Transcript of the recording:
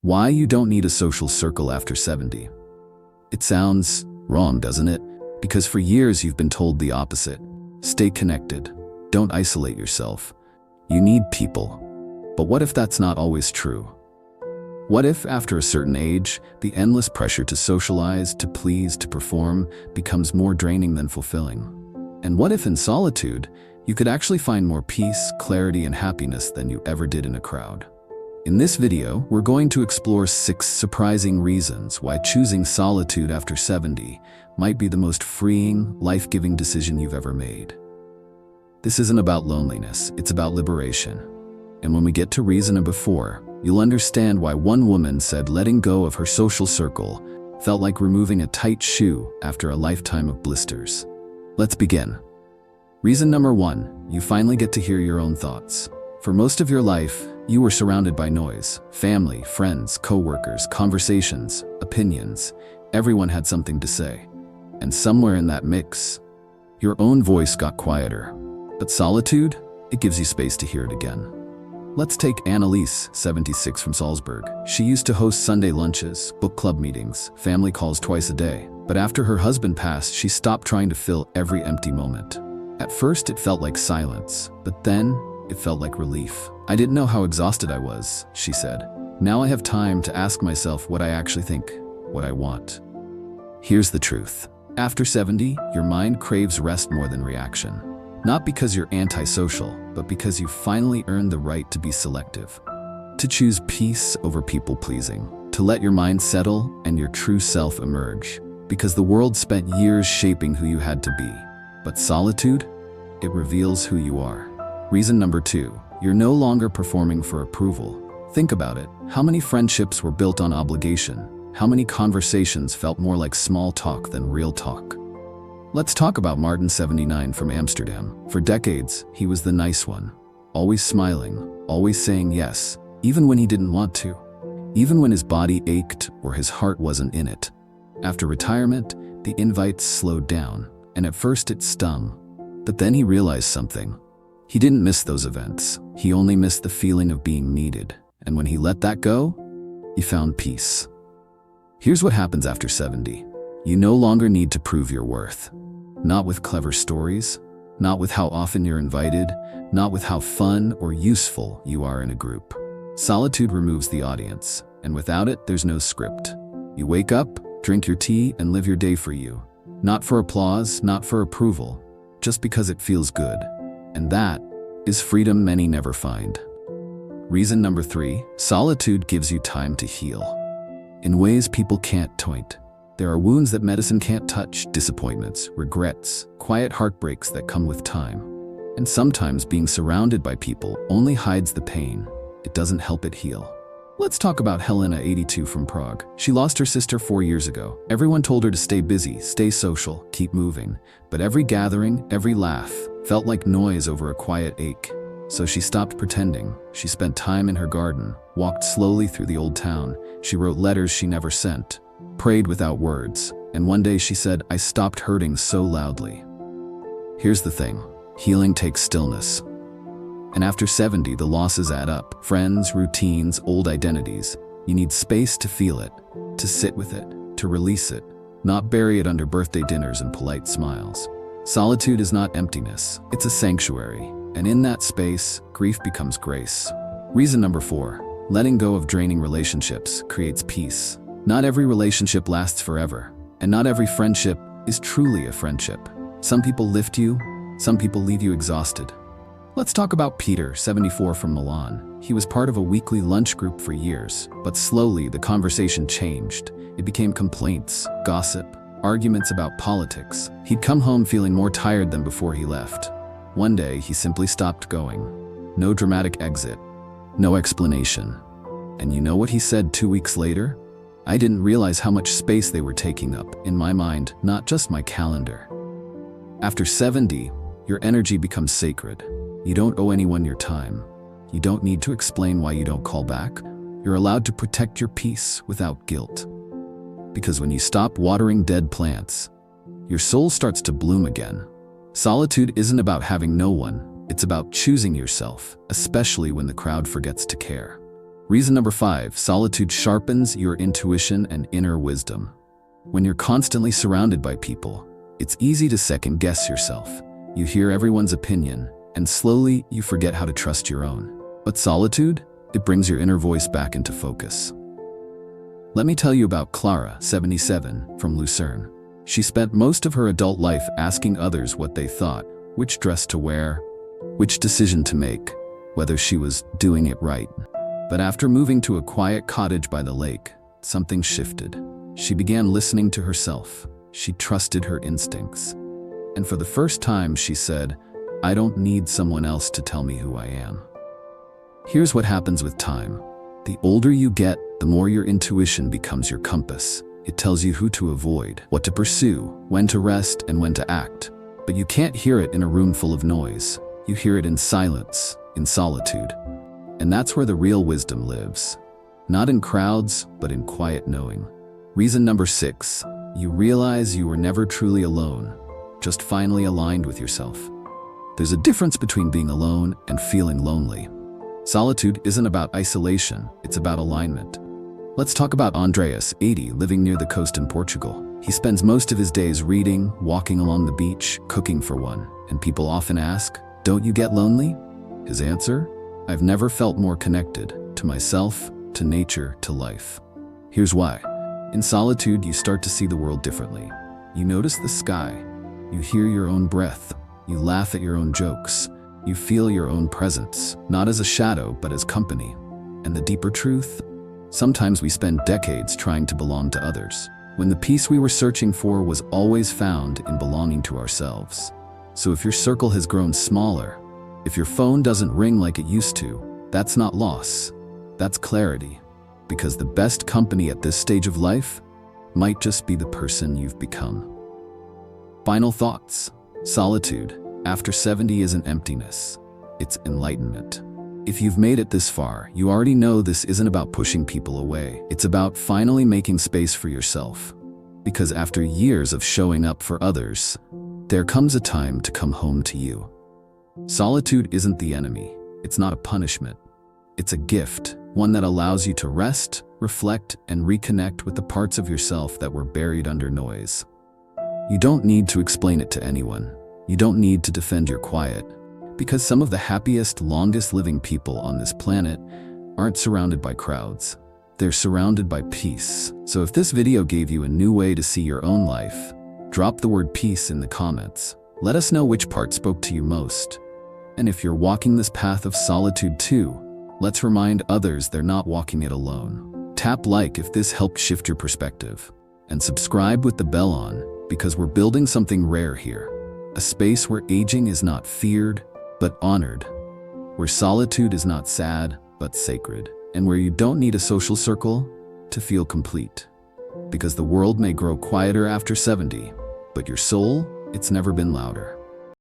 Why you don't need a social circle after 70. It sounds wrong, doesn't it? Because for years you've been told the opposite. Stay connected. Don't isolate yourself. You need people. But what if that's not always true? What if, after a certain age, the endless pressure to socialize, to please, to perform becomes more draining than fulfilling? And what if in solitude, you could actually find more peace, clarity, and happiness than you ever did in a crowd? In this video, we're going to explore 6 surprising reasons why choosing solitude after 70 might be the most freeing, life-giving decision you've ever made. This isn't about loneliness, it's about liberation. And when we get to reason number 4, you'll understand why one woman said letting go of her social circle felt like removing a tight shoe after a lifetime of blisters. Let's begin. Reason number 1, you finally get to hear your own thoughts. For most of your life, you were surrounded by noise. Family, friends, co-workers, conversations, opinions. Everyone had something to say. And somewhere in that mix, your own voice got quieter. But solitude, it gives you space to hear it again. Let's take Annalise, 76, from Salzburg. She used to host Sunday lunches, book club meetings, family calls twice a day. But after her husband passed, she stopped trying to fill every empty moment. At first, it felt like silence, but then it felt like relief. I didn't know how exhausted I was, she said. Now I have time to ask myself what I actually think, what I want. Here's the truth. After 70, your mind craves rest more than reaction. Not because you're antisocial, but because you finally earned the right to be selective. To choose peace over people-pleasing. To let your mind settle and your true self emerge. Because the world spent years shaping who you had to be. But solitude, it reveals who you are. Reason number 2, you're no longer performing for approval. Think about it. How many friendships were built on obligation? How many conversations felt more like small talk than real talk? Let's talk about Martin, 79, from Amsterdam. For decades, he was the nice one. Always smiling, always saying yes, even when he didn't want to. Even when his body ached or his heart wasn't in it. After retirement, the invites slowed down, and at first it stung. But then he realized something. He didn't miss those events. He only missed the feeling of being needed. And when he let that go, he found peace. Here's what happens after 70. You no longer need to prove your worth. Not with clever stories, not with how often you're invited, not with how fun or useful you are in a group. Solitude removes the audience, and without it, there's no script. You wake up, drink your tea, and live your day for you. Not for applause, not for approval, just because it feels good. And that is freedom many never find. Reason number 3, solitude gives you time to heal. In ways people can't toint. There are wounds that medicine can't touch, disappointments, regrets, quiet heartbreaks that come with time. And sometimes being surrounded by people only hides the pain. It doesn't help it heal. Let's talk about Helena, 82, from Prague. She lost her sister 4 years ago. Everyone told her to stay busy, stay social, keep moving. But every gathering, every laugh, felt like noise over a quiet ache. So she stopped pretending. She spent time in her garden, walked slowly through the old town. She wrote letters she never sent, prayed without words. And one day she said, I stopped hurting so loudly. Here's the thing. Healing takes stillness. And after 70, the losses add up. Friends, routines, old identities. You need space to feel it, to sit with it, to release it, not bury it under birthday dinners and polite smiles. Solitude is not emptiness, it's a sanctuary. And in that space, grief becomes grace. Reason number 4, letting go of draining relationships creates peace. Not every relationship lasts forever, and not every friendship is truly a friendship. Some people lift you, some people leave you exhausted. Let's talk about Peter, 74, from Milan. He was part of a weekly lunch group for years, but slowly the conversation changed. It became complaints, gossip, arguments about politics. He'd come home feeling more tired than before he left. One day, he simply stopped going. No dramatic exit, no explanation. And you know what he said 2 weeks later? I didn't realize how much space they were taking up in my mind, not just my calendar. After 70, your energy becomes sacred. You don't owe anyone your time. You don't need to explain why you don't call back. You're allowed to protect your peace without guilt. Because when you stop watering dead plants, your soul starts to bloom again. Solitude isn't about having no one. It's about choosing yourself, especially when the crowd forgets to care. Reason number 5, solitude sharpens your intuition and inner wisdom. When you're constantly surrounded by people, it's easy to second-guess yourself. You hear everyone's opinion, and slowly you forget how to trust your own. But solitude, it brings your inner voice back into focus. Let me tell you about Clara, 77, from Lucerne. She spent most of her adult life asking others what they thought, which dress to wear, which decision to make, whether she was doing it right. But after moving to a quiet cottage by the lake, something shifted. She began listening to herself. She trusted her instincts. And for the first time, she said, "I don't need someone else to tell me who I am." Here's what happens with time. The older you get, the more your intuition becomes your compass. It tells you who to avoid, what to pursue, when to rest, and when to act. But you can't hear it in a room full of noise. You hear it in silence, in solitude. And that's where the real wisdom lives. Not in crowds, but in quiet knowing. Reason number 6, you realize you were never truly alone, just finally aligned with yourself. There's a difference between being alone and feeling lonely. Solitude isn't about isolation, it's about alignment. Let's talk about Andreas, 80, living near the coast in Portugal. He spends most of his days reading, walking along the beach, cooking for one. And people often ask, "Don't you get lonely?" His answer? "I've never felt more connected to myself, to nature, to life." Here's why. In solitude, you start to see the world differently. You notice the sky. You hear your own breath. You laugh at your own jokes. You feel your own presence, not as a shadow, but as company. And the deeper truth? Sometimes we spend decades trying to belong to others, when the peace we were searching for was always found in belonging to ourselves. So if your circle has grown smaller, if your phone doesn't ring like it used to, that's not loss, that's clarity. Because the best company at this stage of life might just be the person you've become. Final thoughts. Solitude, after 70, isn't emptiness, it's enlightenment. If you've made it this far, you already know this isn't about pushing people away. It's about finally making space for yourself. Because after years of showing up for others, there comes a time to come home to you. Solitude isn't the enemy. It's not a punishment. It's a gift, one that allows you to rest, reflect, and reconnect with the parts of yourself that were buried under noise. You don't need to explain it to anyone. You don't need to defend your quiet. Because some of the happiest, longest living people on this planet aren't surrounded by crowds. They're surrounded by peace. So if this video gave you a new way to see your own life, drop the word peace in the comments. Let us know which part spoke to you most. And if you're walking this path of solitude too, let's remind others they're not walking it alone. Tap like if this helped shift your perspective. And subscribe with the bell on, because we're building something rare here. A space where aging is not feared, but honored. Where solitude is not sad, but sacred. And where you don't need a social circle to feel complete. Because the world may grow quieter after 70, but your soul, it's never been louder.